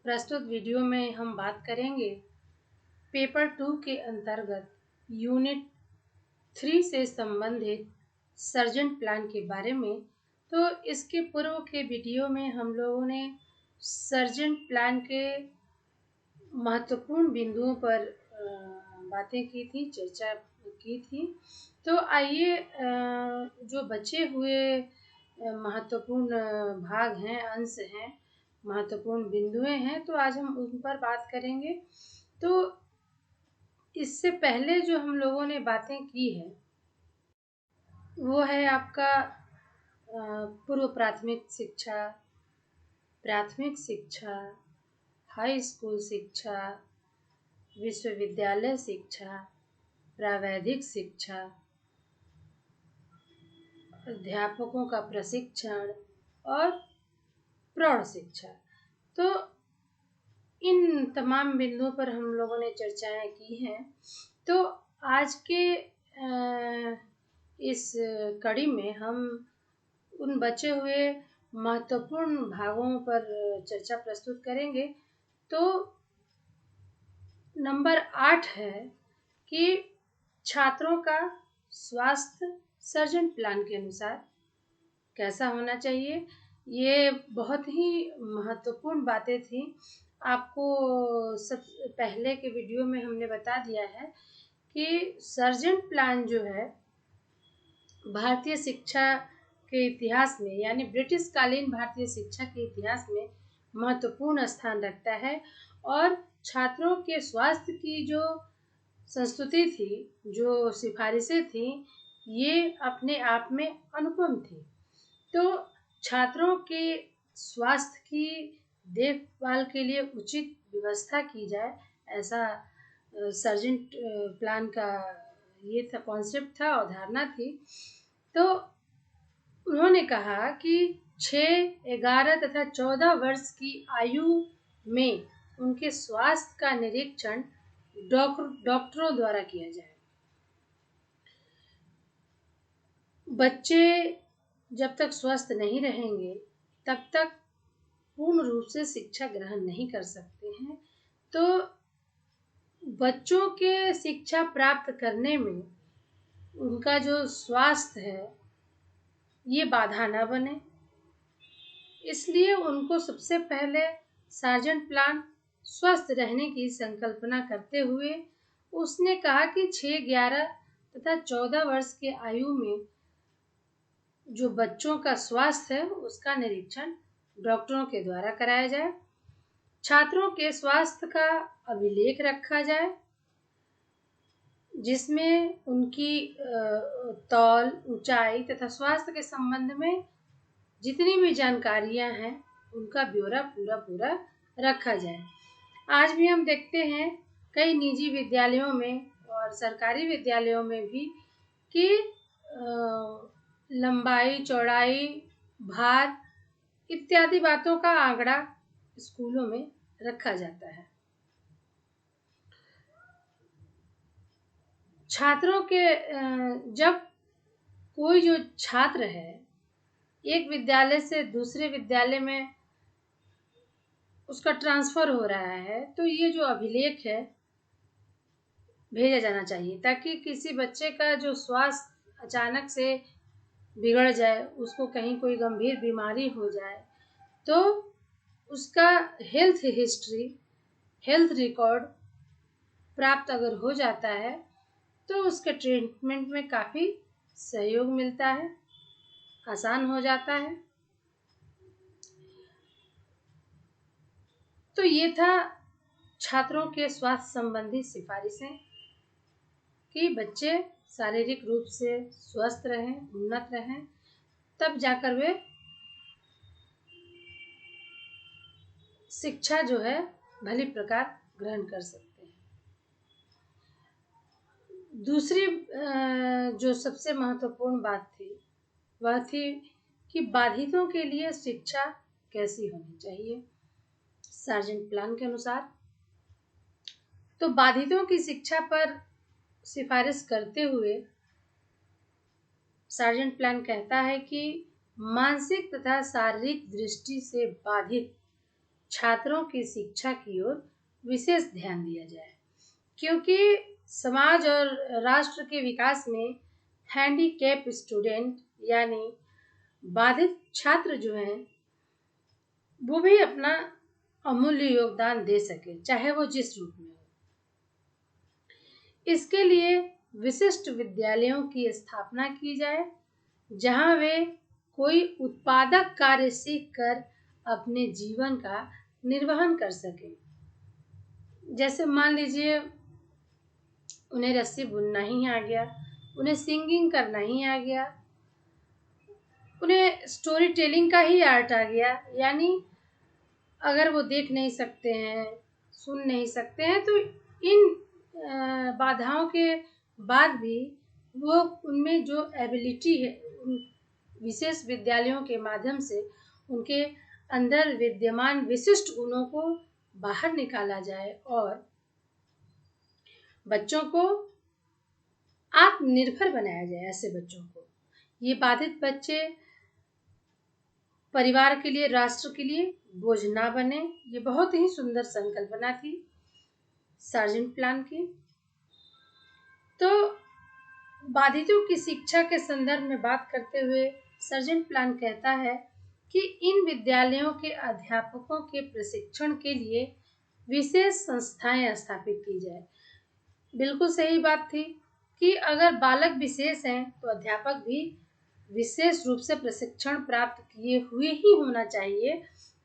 प्रस्तुत वीडियो में हम बात करेंगे पेपर 2 के अंतर्गत यूनिट 3 से संबंधित सर्जन प्लान के बारे में। तो इसके पूर्व के वीडियो में हम लोगों ने सर्जन प्लान के महत्वपूर्ण बिंदुओं पर बातें की थी, चर्चा की थी। तो आइए जो बचे हुए महत्वपूर्ण भाग हैं, अंश हैं, महत्वपूर्ण बिंदुएं हैं, तो आज हम उन पर बात करेंगे। तो इससे पहले जो हम लोगों ने बातें की है वो है आपका पूर्व प्राथमिक शिक्षा, प्राथमिक शिक्षा, हाई स्कूल शिक्षा, विश्वविद्यालय शिक्षा, प्रावैधिक शिक्षा, अध्यापकों का प्रशिक्षण और प्रौढ़ शिक्षा। तो इन तमाम बिंदुओं पर हम लोगों ने चर्चाएं की हैं। तो आज के इस कड़ी में हम उन बचे हुए महत्वपूर्ण भागों पर चर्चा प्रस्तुत करेंगे। तो नंबर 8 है कि छात्रों का स्वास्थ्य सर्जन प्लान के अनुसार कैसा होना चाहिए। ये बहुत ही महत्वपूर्ण बातें थी। आपको सब पहले के वीडियो में हमने बता दिया है कि सर्जन प्लान जो है भारतीय शिक्षा के इतिहास में, यानी ब्रिटिश कालीन भारतीय शिक्षा के इतिहास में महत्वपूर्ण स्थान रखता है। और छात्रों के स्वास्थ्य की जो संस्तुति थी, जो सिफारिशें थी, ये अपने आप में अनुपम थी। तो छात्रों के स्वास्थ्य की देखभाल के लिए उचित व्यवस्था की जाए, ऐसा सर्जन प्लान का ये था, कॉन्सेप्ट था, अवधारणा थी। तो उन्होंने कहा कि 6, 11 तथा 14 वर्ष की आयु में उनके स्वास्थ्य का निरीक्षण डॉक्टरों द्वारा किया जाए। बच्चे जब तक स्वस्थ नहीं रहेंगे तब तक पूर्ण रूप से शिक्षा ग्रहण नहीं कर सकते हैं। तो बच्चों के शिक्षा प्राप्त करने में उनका जो स्वास्थ्य है ये बाधा न बने, इसलिए उनको सबसे पहले सर्जन प्लान स्वस्थ रहने की संकल्पना करते हुए उसने कहा कि 6, 11 तथा 14 वर्ष के आयु में जो बच्चों का स्वास्थ्य है उसका निरीक्षण डॉक्टरों के द्वारा कराया जाए। छात्रों के स्वास्थ्य का अभिलेख रखा जाए, जिसमें उनकी तौल, ऊंचाई तथा स्वास्थ्य के संबंध में जितनी भी जानकारियां हैं उनका ब्यौरा पूरा रखा जाए। आज भी हम देखते हैं कई निजी विद्यालयों में और सरकारी विद्यालयों में भी कि लंबाई, चौड़ाई, भार इत्यादि बातों का आंकड़ा स्कूलों में रखा जाता है। छात्रों के जब कोई जो छात्र है एक विद्यालय से दूसरे विद्यालय में उसका ट्रांसफर हो रहा है, तो ये जो अभिलेख है भेजा जाना चाहिए, ताकि किसी बच्चे का जो स्वास्थ्य अचानक से बिगड़ जाए, उसको कहीं कोई गंभीर बीमारी हो जाए, तो उसका हेल्थ हिस्ट्री, हेल्थ रिकॉर्ड प्राप्त अगर हो जाता है तो उसके ट्रीटमेंट में काफ़ी सहयोग मिलता है, आसान हो जाता है। तो ये था छात्रों के स्वास्थ्य संबंधी सिफारिशें कि बच्चे शारीरिक रूप से स्वस्थ रहें, उन्नत रहें, तब जाकर वे शिक्षा जो है भली प्रकार ग्रहण कर सकते हैं। दूसरी जो सबसे महत्वपूर्ण बात थी वह थी कि बाधितों के लिए शिक्षा कैसी होनी चाहिए सर्जन प्लान के अनुसार। तो बाधितों की शिक्षा पर सिफारिश करते हुए सर्जन प्लान कहता है कि मानसिक तथा शारीरिक दृष्टि से बाधित छात्रों की शिक्षा की ओर विशेष ध्यान दिया जाए, क्योंकि समाज और राष्ट्र के विकास में हैंडीकैप स्टूडेंट यानी बाधित छात्र जो हैं वो भी अपना अमूल्य योगदान दे सके, चाहे वो जिस रूप में हो। इसके लिए विशिष्ट विद्यालयों की स्थापना की जाए, जहां वे कोई उत्पादक कार्य सीख कर अपने जीवन का निर्वहन कर सके। जैसे मान लीजिए उन्हें रस्सी बुनना ही आ गया, उन्हें सिंगिंग करना ही आ गया, उन्हें स्टोरी टेलिंग का ही आर्ट आ गया, यानी अगर वो देख नहीं सकते हैं, सुन नहीं सकते हैं, तो इन बाधाओं के बाद भी वो उनमें जो एबिलिटी है, विशेष विद्यालयों के माध्यम से उनके अंदर विद्यमान विशिष्ट गुणों को बाहर निकाला जाए और बच्चों को आत्मनिर्भर बनाया जाए। ऐसे बच्चों को, ये बाधित बच्चे परिवार के लिए, राष्ट्र के लिए बोझ ना बने। ये बहुत ही सुंदर संकल्पना थी सार्जेंट प्लान की। तो बाधितों की शिक्षा के संदर्भ में बात करते हुए सार्जेंट प्लान कहता है कि इन विद्यालयों के अध्यापकों के प्रशिक्षण के लिए विशेष संस्थाएं स्थापित की जाए। बिल्कुल सही बात थी कि अगर बालक विशेष हैं तो अध्यापक भी विशेष रूप से प्रशिक्षण प्राप्त किए हुए ही होना चाहिए,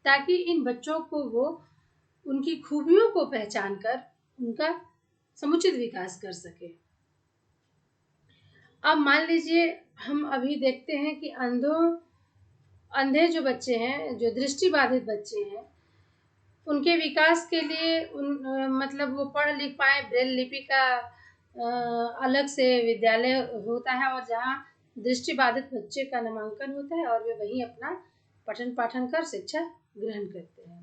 ताकि इन बच्चों को वो उनकी खूबियों को पहचान कर उनका समुचित विकास कर सके। अब मान लीजिए हम अभी देखते हैं कि अंधे जो बच्चे हैं, जो दृष्टिबाधित बच्चे हैं, उनके विकास के लिए मतलब वो पढ़ लिख पाए, ब्रेल लिपि का अलग से विद्यालय होता है और जहाँ दृष्टिबाधित बच्चे का नामांकन होता है और वे वहीं अपना पठन पाठन कर शिक्षा ग्रहण करते हैं।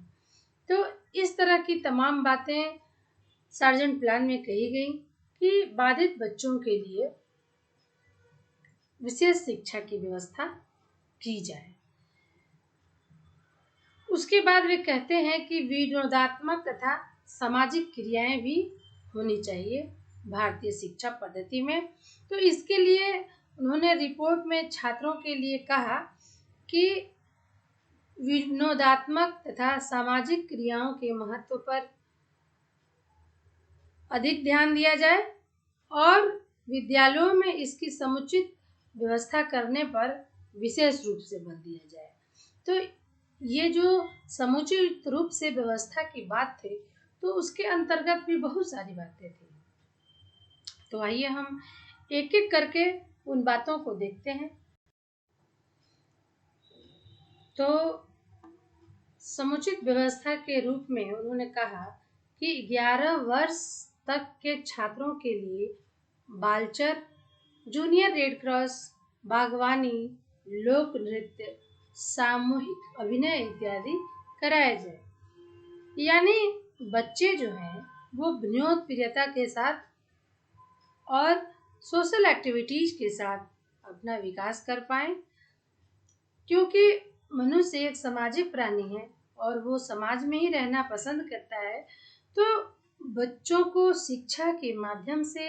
तो इस तरह की तमाम बातें सार्जेंट प्लान में कही गई कि बाधित बच्चों के लिए विशेष शिक्षा की व्यवस्था की जाए। उसके बाद वे कहते हैं कि विनोदात्मक तथा सामाजिक क्रियाएं भी होनी चाहिए भारतीय शिक्षा पद्धति में। तो इसके लिए उन्होंने रिपोर्ट में छात्रों के लिए कहा कि विनोदात्मक तथा सामाजिक क्रियाओं के महत्व पर अधिक ध्यान दिया जाए और विद्यालयों में इसकी समुचित व्यवस्था करने पर विशेष रूप से बल दिया जाए। तो ये जो समुचित रूप से व्यवस्था की बात थी, तो उसके अंतर्गत भी बहुत सारी बातें थी। तो आइए हम एक एक करके उन बातों को देखते हैं। तो समुचित व्यवस्था के रूप में उन्होंने कहा कि 11 वर्ष तक के छात्रों के लिए बालचर, जूनियर रेड क्रॉस, बागवानी, लोक नृत्य, सामूहिक अभिनय इत्यादि कराया जाए। यानी बच्चे जो हैं वो विनोद प्रियता के साथ और सोशल एक्टिविटीज के साथ अपना विकास कर पाएं, क्योंकि मनुष्य एक सामाजिक प्राणी है और वो समाज में ही रहना पसंद करता है। तो बच्चों को शिक्षा के माध्यम से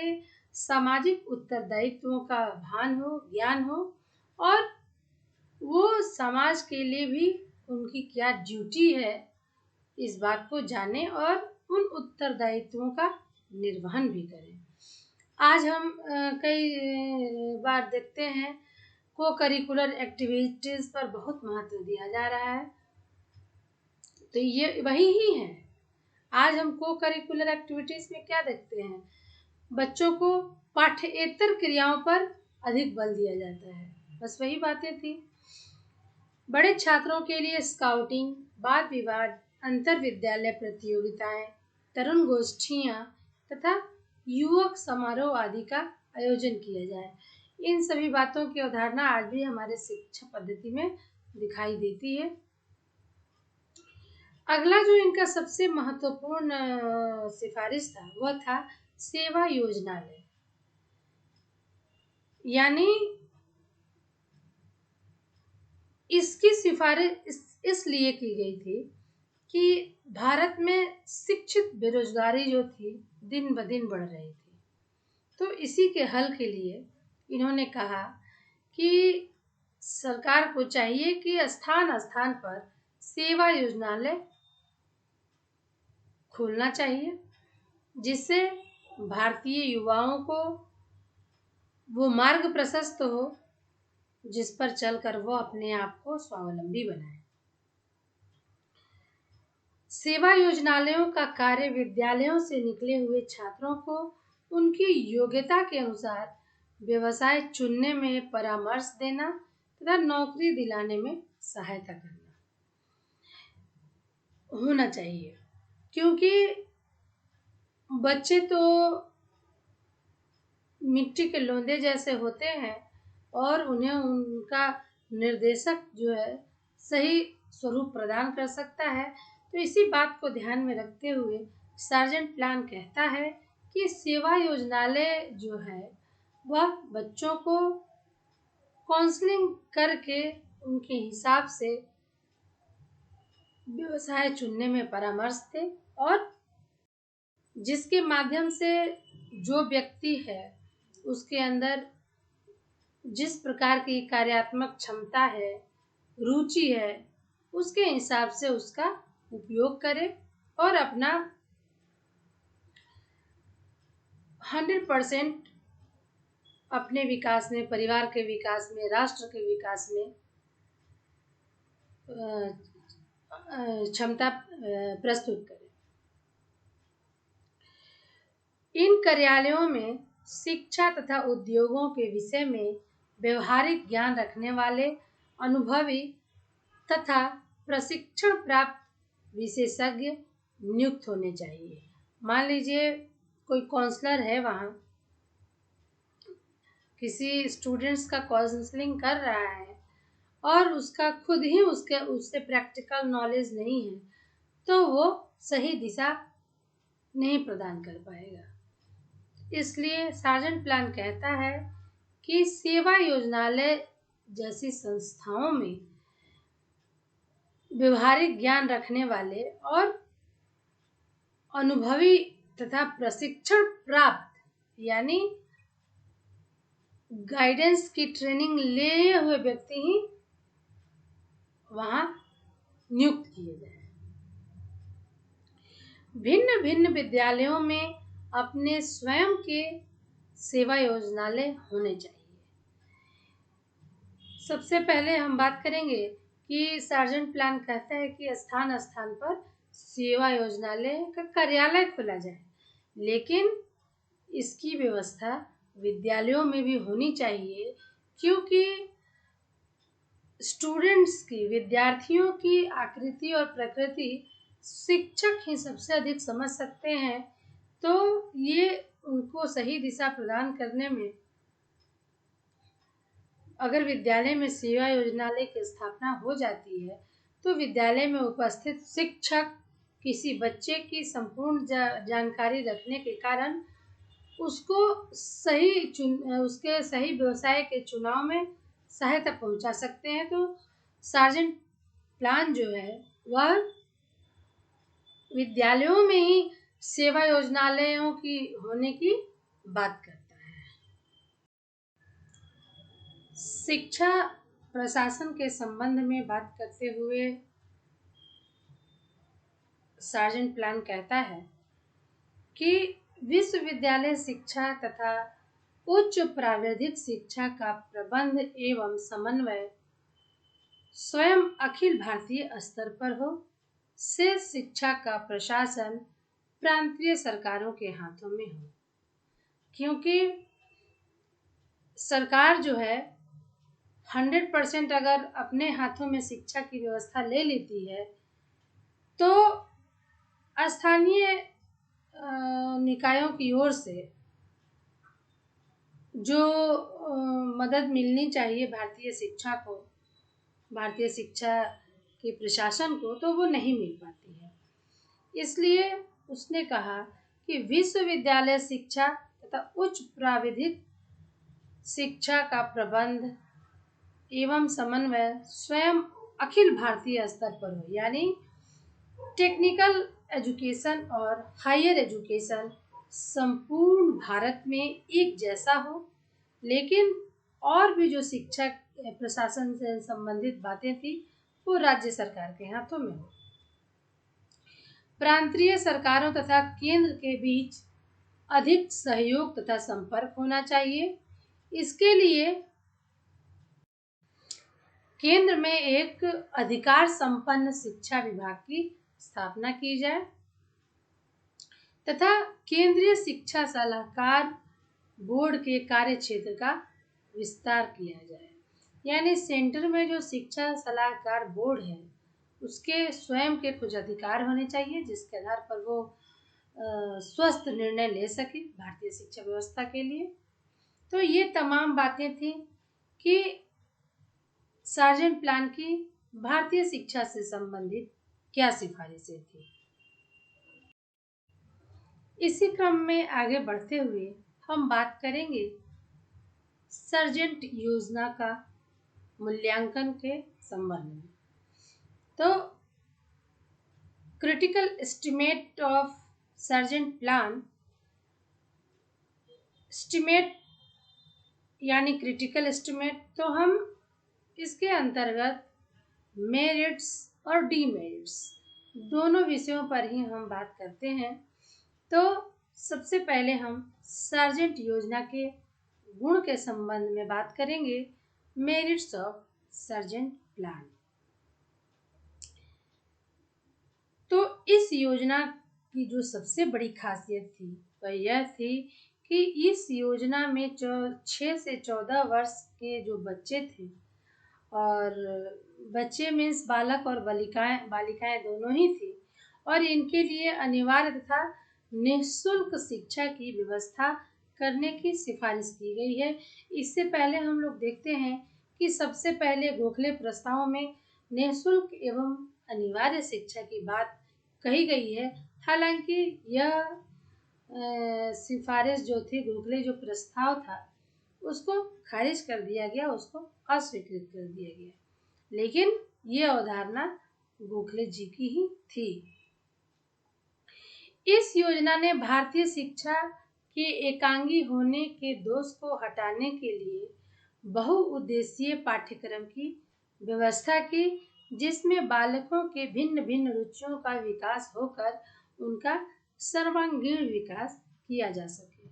सामाजिक उत्तरदायित्वों का भान हो, ज्ञान हो और वो समाज के लिए भी उनकी क्या ड्यूटी है इस बात को जाने और उन उत्तरदायित्वों का निर्वहन भी करें। आज हम कई बार देखते हैं को करिकुलर एक्टिविटीज पर बहुत महत्व दिया जा रहा है, तो ये वही ही है। आज हम को करिकुलर एक्टिविटीज में क्या देखते हैं, बच्चों को पाठ्येतर क्रियाओं पर अधिक बल दिया जाता है। बस वही बातें थी। बड़े छात्रों के लिए स्काउटिंग, वाद विवाद, अंतर विद्यालय प्रतियोगिताएं, तरुण गोष्ठियां तथा युवक समारोह आदि का आयोजन किया जाए। इन सभी बातों की अवधारणा आज भी हमारे शिक्षा पद्धति में दिखाई देती है। अगला जो इनका सबसे महत्वपूर्ण सिफारिश था वह था सेवा योजनालय। यानी इसकी सिफारिश इसलिए की गई थी कि भारत में शिक्षित बेरोजगारी जो थी दिन ब दिन बढ़ रही थी। तो इसी के हल के लिए इन्होंने कहा कि सरकार को चाहिए कि स्थान स्थान पर सेवा योजनालय खोलना चाहिए, जिससे भारतीय युवाओं को वो मार्ग प्रशस्त हो जिस पर चलकर वो अपने आप को स्वावलंबी बनाए। सेवा योजनालयों का कार्य विद्यालयों से निकले हुए छात्रों को उनकी योग्यता के अनुसार व्यवसाय चुनने में परामर्श देना तथा नौकरी दिलाने में सहायता करना होना चाहिए, क्योंकि बच्चे तो मिट्टी के लोंदे जैसे होते हैं और उन्हें उनका निर्देशक जो है सही स्वरूप प्रदान कर सकता है। तो इसी बात को ध्यान में रखते हुए सार्जेंट प्लान कहता है कि सेवा योजनालय जो है वह बच्चों को काउंसलिंग करके उनके हिसाब से व्यवसाय चुनने में परामर्श दे और जिसके माध्यम से जो व्यक्ति है उसके अंदर जिस प्रकार की कार्यात्मक क्षमता है, रुचि है, उसके हिसाब से उसका उपयोग करे और अपना 100% अपने विकास में, परिवार के विकास में, राष्ट्र के विकास में क्षमता प्रस्तुत करे। इन कार्यालयों में शिक्षा तथा उद्योगों के विषय में व्यवहारिक ज्ञान रखने वाले अनुभवी तथा प्रशिक्षण प्राप्त विशेषज्ञ नियुक्त होने चाहिए। मान लीजिए कोई काउंसलर है, वहाँ किसी स्टूडेंट्स का काउंसलिंग कर रहा है और उसका खुद ही उससे प्रैक्टिकल नॉलेज नहीं है, तो वो सही दिशा नहीं प्रदान कर पाएगा। इसलिए सार्जेंट प्लान कहता है कि सेवा योजनालय जैसी संस्थाओं में व्यवहारिक ज्ञान रखने वाले और अनुभवी तथा प्रशिक्षण प्राप्त यानी गाइडेंस की ट्रेनिंग लिए हुए व्यक्ति ही वहां नियुक्त किए जाए। भिन्न भिन्न विद्यालयों में अपने स्वयं के सेवा योजनालय होने चाहिए। सबसे पहले हम बात करेंगे कि सार्जेंट प्लान कहता है कि स्थान स्थान पर सेवा योजनालय का कार्यालय खोला जाए, लेकिन इसकी व्यवस्था विद्यालयों में भी होनी चाहिए, क्योंकि स्टूडेंट्स की, विद्यार्थियों की आकृति और प्रकृति शिक्षक ही सबसे अधिक समझ सकते हैं। तो ये उनको सही दिशा प्रदान करने में अगर विद्यालय में सेवा योजनालय की स्थापना हो जाती है तो विद्यालय में उपस्थित शिक्षक किसी बच्चे की संपूर्ण जानकारी रखने के कारण उसको उसके सही व्यवसाय के चुनाव में सहायता पहुंचा सकते हैं। तो सार्जेंट प्लान जो है वह विद्यालयों में ही सेवा योजनालयों की होने की बात करता है। शिक्षा प्रशासन के संबंध में बात करते हुए सार्जेंट प्लान कहता है कि विश्वविद्यालय शिक्षा तथा उच्च प्राविधिक शिक्षा का प्रबंध एवं समन्वय स्वयं अखिल भारतीय स्तर पर हो, से शिक्षा का प्रशासन प्रांतीय सरकारों के हाथों में हो, क्योंकि सरकार जो है 100% अगर अपने हाथों में शिक्षा की व्यवस्था ले लेती है तो स्थानीय निकायों की ओर से जो मदद मिलनी चाहिए भारतीय शिक्षा को, भारतीय शिक्षा के प्रशासन को, तो वो नहीं मिल पाती है। इसलिए उसने कहा कि विश्वविद्यालय शिक्षा तथा उच्च प्राविधिक शिक्षा का प्रबंध एवं समन्वय स्वयं अखिल भारतीय स्तर पर हो, यानी टेक्निकल एजुकेशन और हायर एजुकेशन संपूर्ण भारत में एक जैसा हो, लेकिन और भी जो शिक्षा प्रशासन से संबंधित बातें थी वो राज्य सरकार के हाथों में हो। प्रांतीय सरकारों तथा केंद्र के बीच अधिक सहयोग तथा संपर्क होना चाहिए। इसके लिए केंद्र में एक अधिकार संपन्न शिक्षा विभाग की स्थापना की जाए तथा केंद्रीय शिक्षा सलाहकार बोर्ड के कार्य क्षेत्र का विस्तार किया जाए। यानी सेंटर में जो शिक्षा सलाहकार बोर्ड है उसके स्वयं के कुछ अधिकार होने चाहिए जिसके आधार पर वो स्वस्थ निर्णय ले सके भारतीय शिक्षा व्यवस्था के लिए। तो ये तमाम बातें थी कि सार्जेंट प्लान की भारतीय शिक्षा से संबंधित क्या सिफारिशें थी। इसी क्रम में आगे बढ़ते हुए हम बात करेंगे सर्जेंट योजना का मूल्यांकन के संबंध में। तो critical estimate of sergeant plan, estimate यानी क्रिटिकल एस्टिमेट, तो हम इसके अंतर्गत मेरिट्स और डीमेरिट्स दोनों विषयों पर ही हम बात करते हैं। तो सबसे पहले हम सार्जेंट योजना के गुण के संबंध में बात करेंगे, मेरिट्स ऑफ सार्जेंट प्लान। तो इस योजना की जो सबसे बड़ी खासियत थी वह यह थी कि इस योजना में 6 से 14 वर्ष के जो बच्चे थे, और बच्चे मीन्स बालक और बालिकाएं दोनों ही थी, और इनके लिए अनिवार्य तथा निःशुल्क शिक्षा की व्यवस्था करने की सिफारिश की गई है। इससे पहले हम लोग देखते हैं कि सबसे पहले गोखले प्रस्ताव में निःशुल्क एवं अनिवार्य शिक्षा की बात कही गई है। हालांकि यह सिफारिश जो थी, गोखले जो प्रस्ताव था उसको खारिज कर दिया गया, उसको अस्वीकृत कर दिया गया, लेकिन ये अवधारणा गोखले जी की ही थी। इस योजना ने भारतीय शिक्षा के एकांगी होने के दोष को हटाने के लिए बहुउद्देशीय पाठ्यक्रम की व्यवस्था की, जिसमें बालकों के भिन्न भिन्न रुचियों का विकास होकर उनका सर्वांगीण विकास किया जा सके।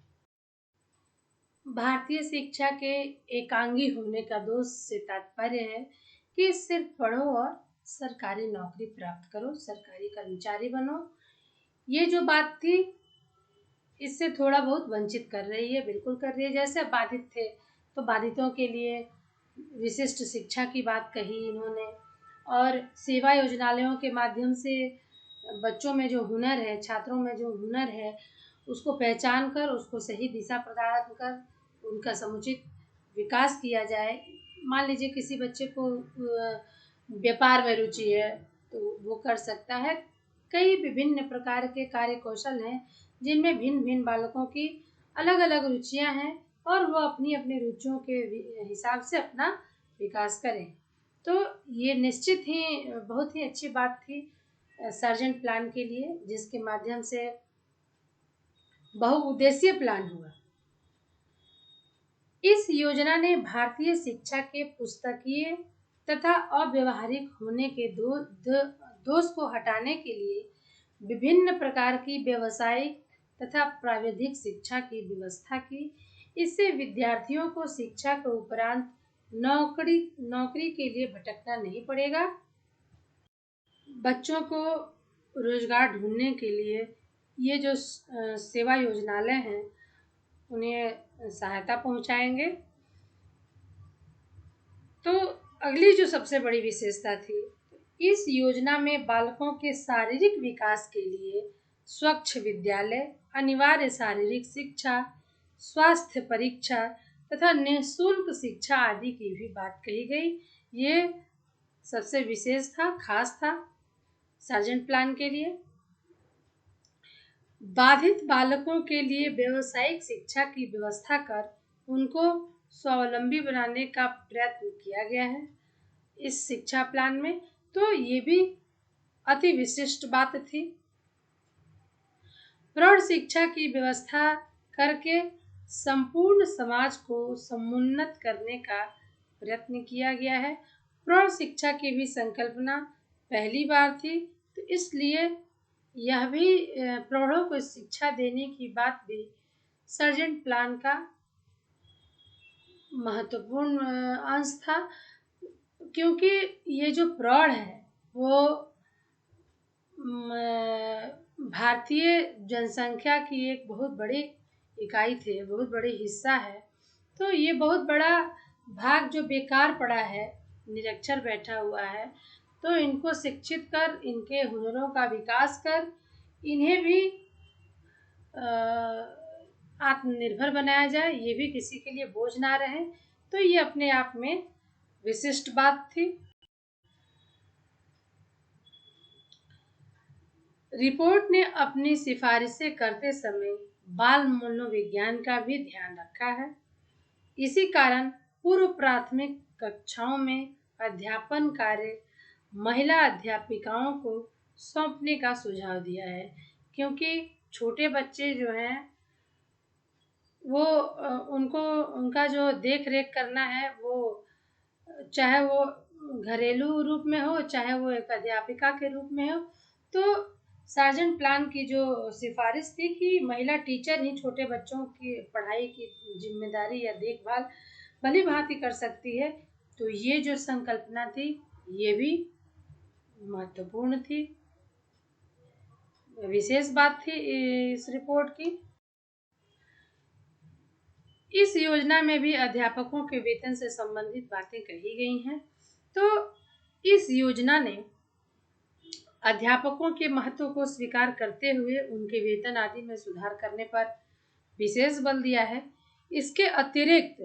भारतीय शिक्षा के एकांगी होने का दोष से तात्पर्य है कि सिर्फ पढ़ो और सरकारी नौकरी प्राप्त करो, सरकारी कर्मचारी बनो। ये जो बात थी इससे थोड़ा बहुत वंचित कर रही है, बिल्कुल कर रही है। जैसे बाधित थे तो बाधितों के लिए विशिष्ट शिक्षा की बात कही इन्होंने, और सेवा योजनालयों के माध्यम से बच्चों में जो हुनर है, छात्रों में जो हुनर है, उसको पहचान कर उसको सही दिशा प्रदान कर उनका समुचित विकास किया जाए। मान लीजिए किसी बच्चे को व्यापार में रुचि है तो वो कर सकता है। कई विभिन्न प्रकार के कार्य कौशल हैं जिनमें भिन्न भिन्न बालकों की अलग अलग रुचियां हैं, और वो अपनी अपनी रुचियों के हिसाब से अपना विकास करें। तो ये निश्चित ही बहुत ही अच्छी बात थी सार्जेंट प्लान के लिए, जिसके माध्यम से बहुउद्देशीय प्लान हुआ। इस योजना ने भारतीय शिक्षा के पुस्तकीय तथा अव्यवहारिक होने के दोष को हटाने के लिए विभिन्न प्रकार की व्यावसायिक तथा प्राविधिक शिक्षा की व्यवस्था की। इससे विद्यार्थियों को शिक्षा के उपरांत नौकरी के लिए भटकना नहीं पड़ेगा। बच्चों को रोजगार ढूंढने के लिए ये जो सेवा योजनालय हैं उन्हें सहायता पहुंचाएंगे। तो अगली जो सबसे बड़ी विशेषता थी, इस योजना में बालकों के शारीरिक विकास के लिए स्वच्छ विद्यालय, अनिवार्य शारीरिक शिक्षा, स्वास्थ्य परीक्षा तथा निःशुल्क शिक्षा आदि की भी बात कही गई। ये सबसे विशेष था, खास था सार्जेंट प्लान के लिए। बाधित बालकों के लिए व्यावसायिक शिक्षा की व्यवस्था कर उनको स्वावलंबी बनाने का प्रयत्न किया गया है इस शिक्षा प्लान में। तो ये भी अति विशिष्ट बात थी। प्रौढ़ शिक्षा की व्यवस्था करके संपूर्ण समाज को समुन्नत करने का प्रयत्न किया गया है। प्रौढ़ शिक्षा की भी संकल्पना पहली बार थी, तो इसलिए यह भी प्रौढ़ों को शिक्षा देने की बात भी सर्जेंट प्लान का महत्वपूर्ण अंश था, क्योंकि ये जो प्रौढ़ है वो भारतीय जनसंख्या की एक बहुत बड़ी इकाई थे, बहुत बड़ी हिस्सा है। तो ये बहुत बड़ा भाग जो बेकार पड़ा है, निरक्षर बैठा हुआ है, तो इनको शिक्षित कर, इनके हुनरों का विकास कर, इन्हें भी आत्मनिर्भर बनाया जाए, ये भी किसी के लिए बोझ ना रहे। तो ये अपने आप में विशिष्ट बात थी। रिपोर्ट ने अपनी सिफारिशें करते समय बाल मनोविज्ञान का भी ध्यान रखा है। इसी कारण पूर्व प्राथमिक कक्षाओं में अध्यापन कार्य महिला अध्यापिकाओं को सौंपने का सुझाव दिया है, क्योंकि छोटे बच्चे जो हैं वो उनको उनका जो देख रेख करना है, वो चाहे वो घरेलू रूप में हो, चाहे वो एक अध्यापिका के रूप में हो। तो सार्जेंट प्लान की जो सिफारिश थी कि महिला टीचर ही छोटे बच्चों की पढ़ाई की जिम्मेदारी या देखभाल भली भांति कर सकती है, तो ये जो संकल्पना थी ये भी महत्वपूर्ण थी, विशेष बात थी इस रिपोर्ट की। इस योजना में भी अध्यापकों के वेतन से संबंधित बातें कही गई हैं। तो इस योजना ने अध्यापकों के महत्व को स्वीकार करते हुए उनके वेतन आदि में सुधार करने पर विशेष बल दिया है। इसके अतिरिक्त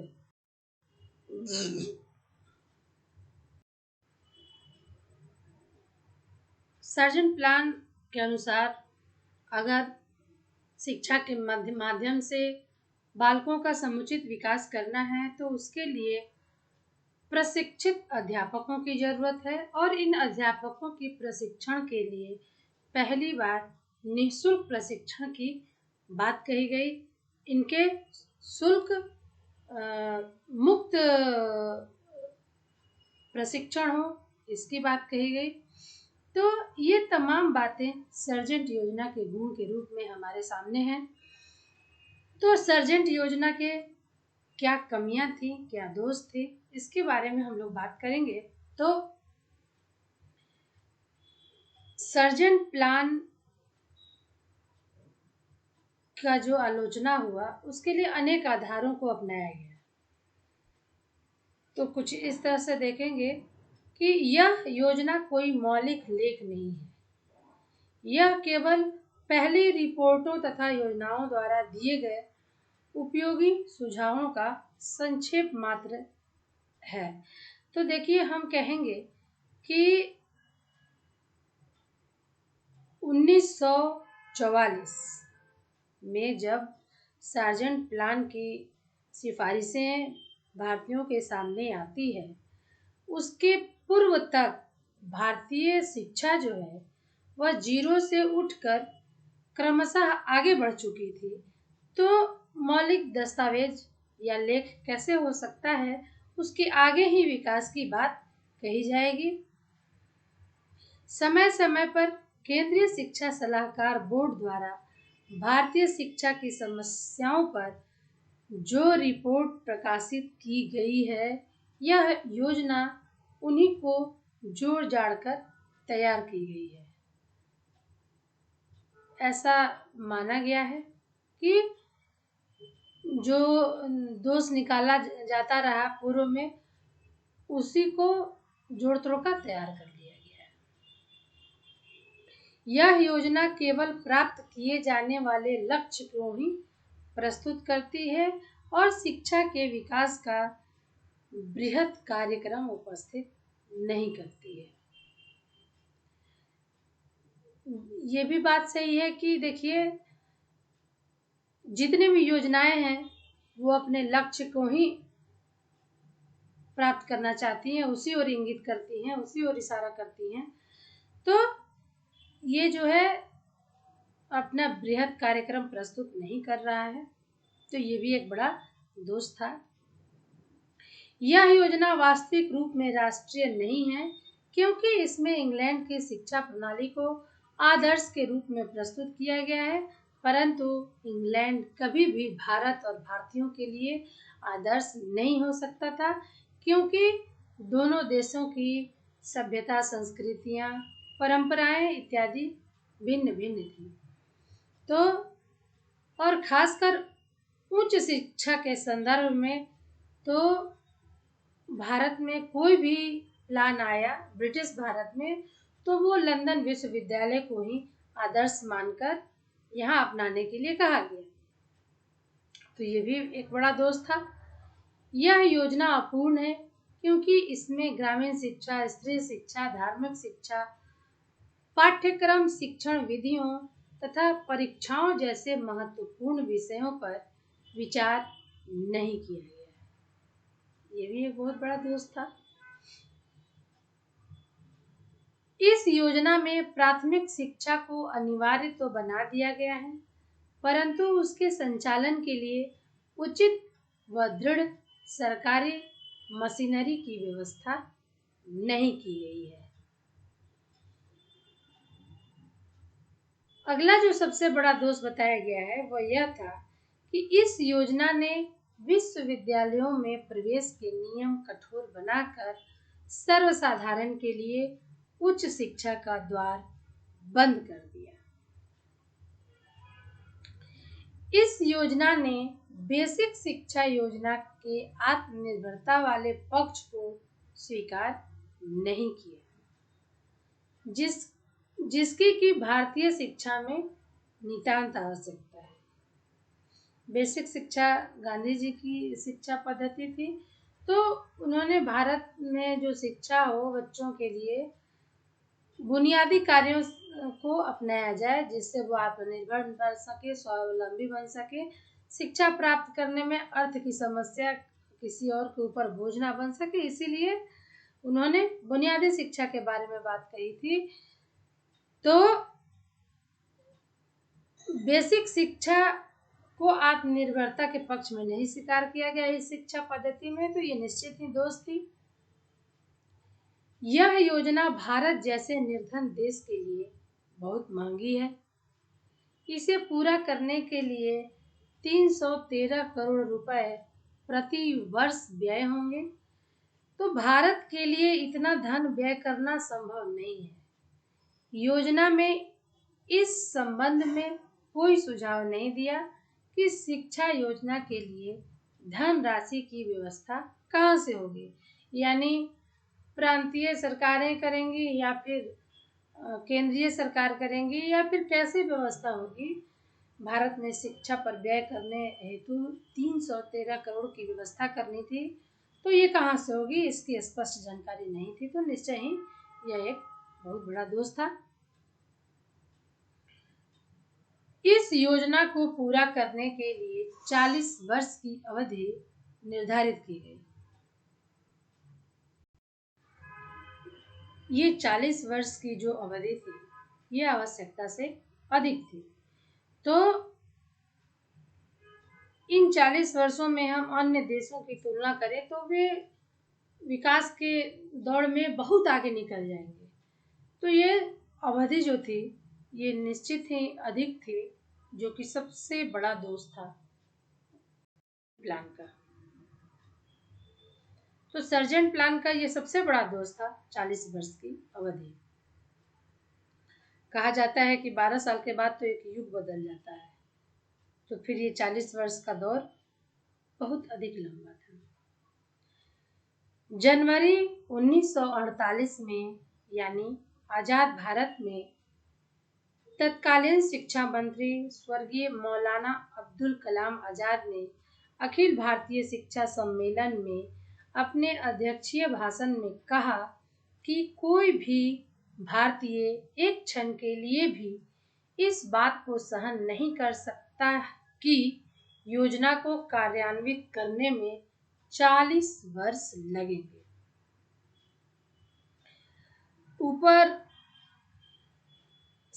सर्जेंट प्लान के अनुसार अगर शिक्षा के माध्यम से बालकों का समुचित विकास करना है, तो उसके लिए प्रशिक्षित अध्यापकों की जरूरत है, और इन अध्यापकों की प्रशिक्षण के लिए पहली बार निःशुल्क प्रशिक्षण की बात कही गई। इनके शुल्क मुक्त प्रशिक्षण हो, इसकी बात कही गई। तो ये तमाम बातें सर्जेंट योजना के गुण के रूप में हमारे सामने हैं। तो सर्जेंट योजना के क्या कमियां थी, क्या दोष थे, इसके बारे में हम लोग बात करेंगे। तो सर्जेंट प्लान का जो आलोचना हुआ, उसके लिए अनेक आधारों को अपनाया गया। तो कुछ इस तरह से देखेंगे कि यह योजना कोई मौलिक लेख नहीं है, यह केवल पहली रिपोर्टों तथा योजनाओं द्वारा दिए गए उपयोगी सुझावों का संक्षेप मात्र है। तो देखिए, हम कहेंगे कि 1944 में जब सार्जेंट प्लान की सिफारिशें भारतीयों के सामने आती है, उसके पूर्व तक भारतीय शिक्षा जो है वह जीरो से उठकर क्रमशः आगे बढ़ चुकी थी। तो मौलिक दस्तावेज या लेख कैसे हो सकता है, उसके आगे ही विकास की बात कही जाएगी। समय समय पर केंद्रीय शिक्षा सलाहकार बोर्ड द्वारा भारतीय शिक्षा की समस्याओं पर जो रिपोर्ट प्रकाशित की गई है, यह योजना उन्हीं को जोड़ जाड़ कर तैयार की गई है। ऐसा माना गया है कि जो दोष निकाला जाता रहा पूर्व में, उसी को जोड़ तोड़ कर तैयार कर लिया गया है। यह योजना केवल प्राप्त किए जाने वाले लक्ष्य को ही प्रस्तुत करती है और शिक्षा के विकास का बृहत कार्यक्रम उपस्थित नहीं करती है। ये भी बात सही है कि देखिए, जितनी भी योजनाएं हैं वो अपने लक्ष्य को ही प्राप्त करना चाहती हैं, उसी ओर इंगित करती हैं, उसी ओर इशारा करती हैं। तो ये जो है अपना बृहद कार्यक्रम प्रस्तुत नहीं कर रहा है, तो ये भी एक बड़ा दोष था। यह योजना वास्तविक रूप में राष्ट्रीय नहीं है, क्योंकि इसमें इंग्लैंड की शिक्षा प्रणाली को आदर्श के रूप में प्रस्तुत किया गया है, परंतु इंग्लैंड कभी भी भारत और भारतीयों के लिए आदर्श नहीं हो सकता था, क्योंकि दोनों देशों की सभ्यता, संस्कृतियां, परंपराएं इत्यादि भिन्न भिन्न थी। तो और खासकर उच्च शिक्षा के संदर्भ में तो भारत में कोई भी प्लान आया ब्रिटिश भारत में, तो वो लंदन विश्वविद्यालय को ही आदर्श मानकर यहाँ अपनाने के लिए कहा गया। तो ये भी एक बड़ा दोष था। यह योजना अपूर्ण है, क्योंकि इसमें ग्रामीण शिक्षा, स्त्री शिक्षा, धार्मिक शिक्षा, पाठ्यक्रम, शिक्षण विधियों तथा परीक्षाओं जैसे महत्वपूर्ण विषयों पर विचार नहीं किया गया है। ये भी एक बहुत बड़ा दोष था। इस योजना में प्राथमिक शिक्षा को अनिवार्य तो बना दिया गया है, परंतु उसके संचालन के लिए उचित व दृढ़ सरकारी मशीनरी की व्यवस्था नहीं की गई है। अगला जो सबसे बड़ा दोष बताया गया है वह यह था कि इस योजना ने विश्वविद्यालयों में प्रवेश के नियम कठोर बनाकर सर्वसाधारण के लिए उच्च शिक्षा का द्वार बंद कर दिया। इस योजना ने बेसिक शिक्षा योजना के आत्मनिर्भरता वाले पक्ष को स्वीकार नहीं किया, जिसकी कि भारतीय शिक्षा में नितांत आवश्यकता है। बेसिक शिक्षा गांधी जी की शिक्षा पद्धति थी, तो उन्होंने भारत में जो शिक्षा हो बच्चों के लिए बुनियादी कार्यों को अपनाया जाए, जिससे वो आत्मनिर्भर बन सके, स्वावलंबी बन सके, शिक्षा प्राप्त करने में अर्थ की समस्या किसी और के ऊपर बोझ ना बन सके। इसीलिए उन्होंने बुनियादी शिक्षा के बारे में बात कही थी। तो बेसिक शिक्षा को आत्मनिर्भरता के पक्ष में नहीं स्वीकार किया गया इस शिक्षा पद्धति में, तो ये निश्चित ही दोष थी। यह योजना भारत जैसे निर्धन देश के लिए बहुत महंगी है। इसे पूरा करने के लिए 313 करोड़ रुपए प्रति वर्ष व्यय होंगे, तो भारत के लिए इतना धन व्यय करना संभव नहीं है। योजना में इस संबंध में कोई सुझाव नहीं दिया कि शिक्षा योजना के लिए धनराशि की व्यवस्था कहाँ से होगी, यानी प्रांतीय सरकारें करेंगी या फिर केंद्रीय सरकार करेंगी, या फिर कैसे व्यवस्था होगी। भारत में शिक्षा पर व्यय करने हेतु 313 करोड़ की व्यवस्था करनी थी, तो ये कहाँ से होगी, इसकी स्पष्ट जानकारी नहीं थी। तो निश्चय ही यह एक बहुत बड़ा दोष था। इस योजना को पूरा करने के लिए 40 वर्ष की अवधि निर्धारित की गई। ये 40 वर्ष की जो अवधि थी, ये आवश्यकता से अधिक थी। तो इन 40 वर्षों में हम अन्य देशों की तुलना करें तो वे विकास के दौड़ में बहुत आगे निकल जाएंगे। तो ये अवधि जो थी ये निश्चित ही अधिक थी, जो कि सबसे बड़ा दोष था प्लान का। तो सर्जेंट प्लान का ये सबसे बड़ा दोष था 40 वर्ष की अवधि। कहा जाता है कि 12 साल के बाद तो एक युग बदल जाता है, तो फिर ये 40 वर्ष का दौर बहुत अधिक लंबा था। जनवरी 1948 में, यानी आजाद भारत में, तत्कालीन शिक्षा मंत्री स्वर्गीय मौलाना अब्दुल कलाम आजाद ने अखिल भारतीय शिक्षा सम्मेलन में अपने अध्यक्षीय भाषण में कहा कि कोई भी भारतीय एक क्षण के लिए भी इस बात को सहन नहीं कर सकता कि योजना को कार्यान्वित करने में 40 वर्ष लगेंगे।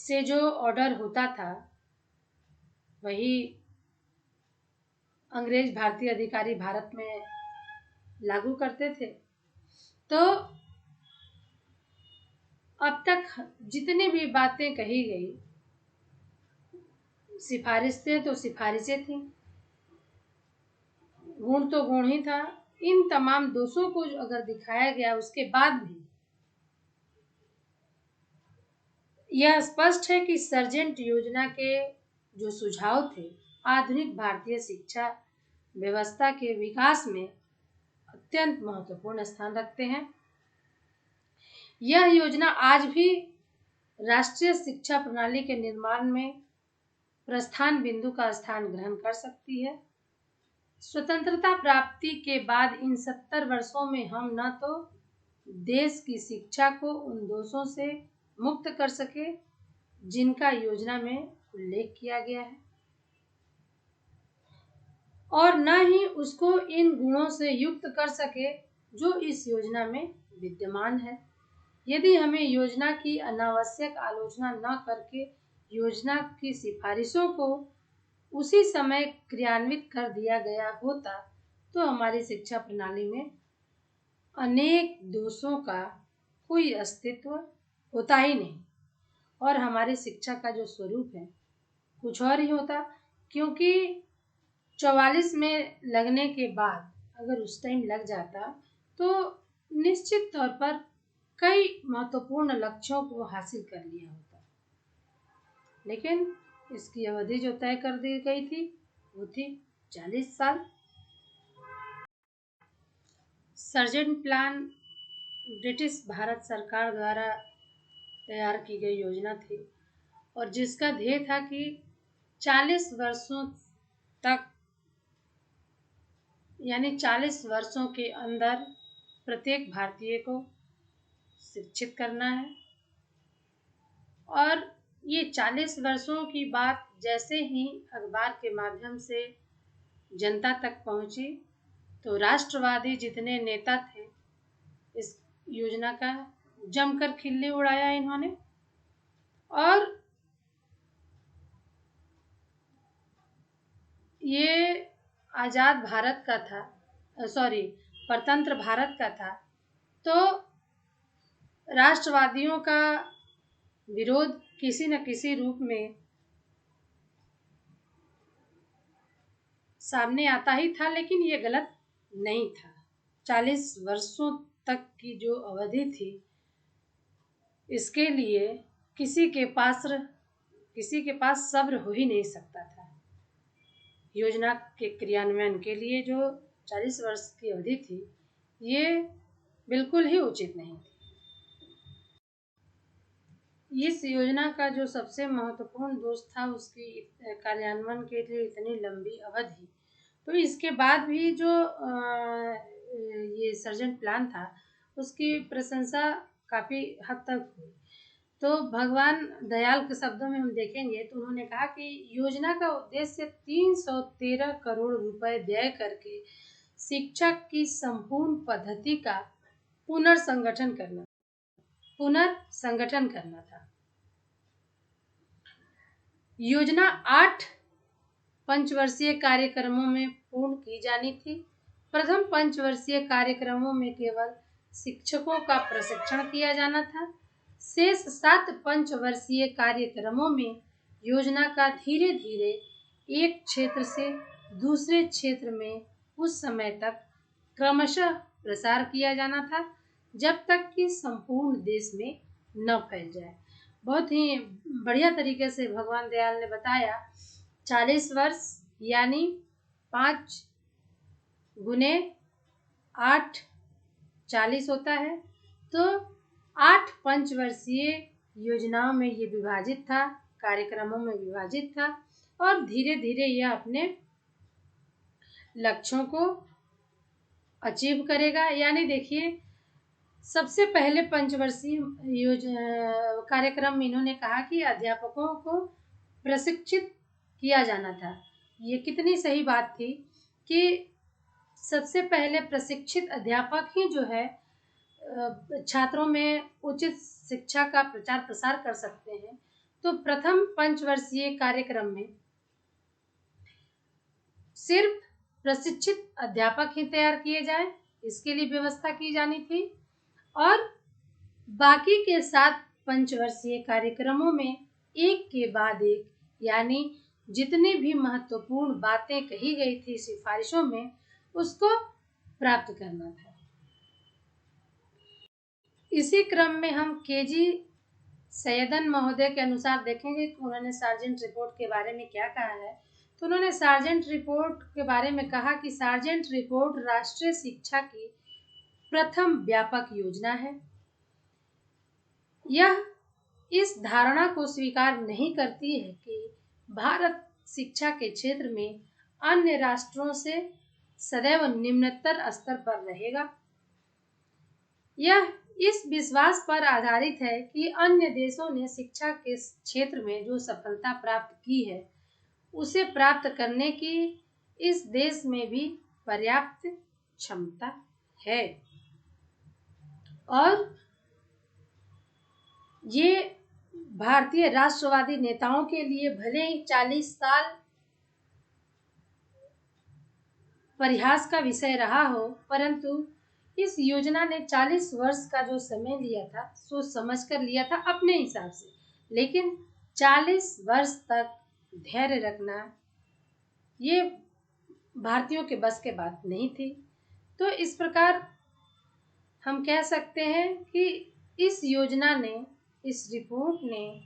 से जो ऑर्डर होता था वही अंग्रेज भारतीय अधिकारी भारत में लागू करते थे। तो अब तक जितनी भी बातें कही गई, सिफारिशें तो सिफारिशें थी, गुण तो गुण ही था। इन तमाम दोषों को अगर दिखाया गया उसके बाद भी यह स्पष्ट है कि सर्जेंट योजना के जो सुझाव थे आधुनिक भारतीय शिक्षा व्यवस्था के विकास में अत्यंत महत्वपूर्ण स्थान रखते हैं। यह योजना आज भी राष्ट्रीय शिक्षा प्रणाली के निर्माण में प्रस्थान बिंदु का स्थान ग्रहण कर सकती है। स्वतंत्रता प्राप्ति के बाद इन 70 वर्षों में हम न तो देश की शिक्षा को उन दोषों से मुक्त कर सके जिनका योजना में उल्लेख किया गया है, और न ही उसको इन गुणों से युक्त कर सके जो इस योजना में विद्यमान है। यदि हमें योजना की अनावश्यक आलोचना न करके योजना की सिफारिशों को उसी समय क्रियान्वित कर दिया गया होता तो हमारी शिक्षा प्रणाली में अनेक दोषों का कोई अस्तित्व होता ही नहीं और हमारी शिक्षा का जो स्वरूप है कुछ और ही होता। क्योंकि 44 में लगने के बाद अगर उस टाइम लग जाता तो निश्चित तौर पर कई महत्वपूर्ण लक्ष्यों को हासिल कर लिया होता, लेकिन इसकी अवधि जो तय कर दी गई थी वो थी 40 साल। सर्जेंट प्लान ब्रिटिश भारत सरकार द्वारा तैयार की गई योजना थी और जिसका ध्येय था कि 40 वर्षों तक यानी 40 वर्षों के अंदर प्रत्येक भारतीय को शिक्षित करना है। और ये 40 वर्षों की बात जैसे ही अखबार के माध्यम से जनता तक पहुंची तो राष्ट्रवादी जितने नेता थे इस योजना का जमकर खिल्ली उड़ाया इन्होंने। और ये आज़ाद भारत का था, परतंत्र भारत का था, तो राष्ट्रवादियों का विरोध किसी न किसी रूप में सामने आता ही था, लेकिन ये गलत नहीं था। 40 वर्षों तक की जो अवधि थी इसके लिए किसी के पास सब्र हो ही नहीं सकता था। योजना के क्रियान्वयन के लिए जो 40 वर्ष की अवधि थी ये बिल्कुल ही उचित नहीं थी। इस योजना का जो सबसे महत्वपूर्ण दोष था उसकी कार्यान्वयन के लिए इतनी लंबी अवधि, तो इसके बाद भी जो ये सर्जेंट प्लान था उसकी प्रशंसा काफ़ी हद तक हुई। तो भगवान दयाल के शब्दों में हम देखेंगे तो उन्होंने कहा कि योजना का उद्देश्य 313 करोड़ रुपए व्यय करके शिक्षा की संपूर्ण पद्धति का पुनर्संगठन करना था। योजना 8 पंचवर्षीय कार्यक्रमों में पूर्ण की जानी थी। प्रथम पंचवर्षीय कार्यक्रमों में केवल शिक्षकों का प्रशिक्षण किया जाना था। शेष 7 पंचवर्षीय कार्यक्रमों में योजना का धीरे धीरे एक क्षेत्र से दूसरे क्षेत्र में उस समय तक क्रमशः प्रसार किया जाना था जब तक कि संपूर्ण देश में न फैल जाए। बहुत ही बढ़िया तरीके से भगवान दयाल ने बताया। 40 वर्ष यानी 5 गुने 8 40 होता है, तो 8 पंचवर्षीय योजनाओं में ये विभाजित था, कार्यक्रमों में विभाजित था और धीरे धीरे यह अपने लक्ष्यों को अचीव करेगा। यानी देखिए सबसे पहले पंचवर्षीय कार्यक्रम में इन्होंने कहा कि अध्यापकों को प्रशिक्षित किया जाना था। ये कितनी सही बात थी कि सबसे पहले प्रशिक्षित अध्यापक ही जो है छात्रों में उचित शिक्षा का प्रचार प्रसार कर सकते हैं। तो प्रथम पंचवर्षीय कार्यक्रम में सिर्फ प्रशिक्षित अध्यापक ही तैयार किए जाएं, इसके लिए व्यवस्था की जानी थी। और बाकी के 7 पंचवर्षीय कार्यक्रमों में एक के बाद एक, यानी जितनी भी महत्वपूर्ण बातें कही गई थी सिफारिशों में, उसको प्राप्त करना था। इसी क्रम में हम केजी सैयदन महोदय के अनुसार देखेंगे कि उन्होंने सार्जेंट रिपोर्ट के बारे में क्या कहा है। तो उन्होंने सार्जेंट रिपोर्ट के बारे में कहा कि सार्जेंट रिपोर्ट राष्ट्रीय शिक्षा की प्रथम व्यापक योजना है। यह इस धारणा को स्वीकार नहीं करती है कि भारत शिक्षा के क्षेत्र में अन्य राष्ट्रों से सदैव निम्नतर स्तर पर रहेगा। यह इस विश्वास पर आधारित है कि अन्य देशों ने शिक्षा के क्षेत्र में जो सफलता प्राप्त की है, उसे प्राप्त करने की इस देश में भी पर्याप्त क्षमता है। और ये भारतीय राष्ट्रवादी नेताओं के लिए भले ही 40 साल परिहास का विषय रहा हो, परंतु इस योजना ने 40 वर्ष का जो समय लिया था, सोच समझ कर लिया था अपने हिसाब से, लेकिन 40 वर्ष तक धैर्य रखना ये भारतीयों के बस के बात नहीं थी। तो इस प्रकार हम कह सकते हैं कि इस योजना ने, इस रिपोर्ट ने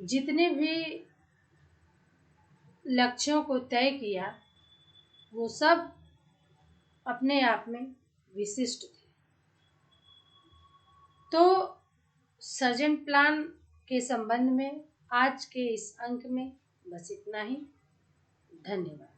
जितने भी लक्ष्यों को तय किया, वो सब अपने आप में विशिष्ट थे। तो सर्जेंट प्लान के संबंध में आज के इस अंक में बस इतना ही। धन्यवाद।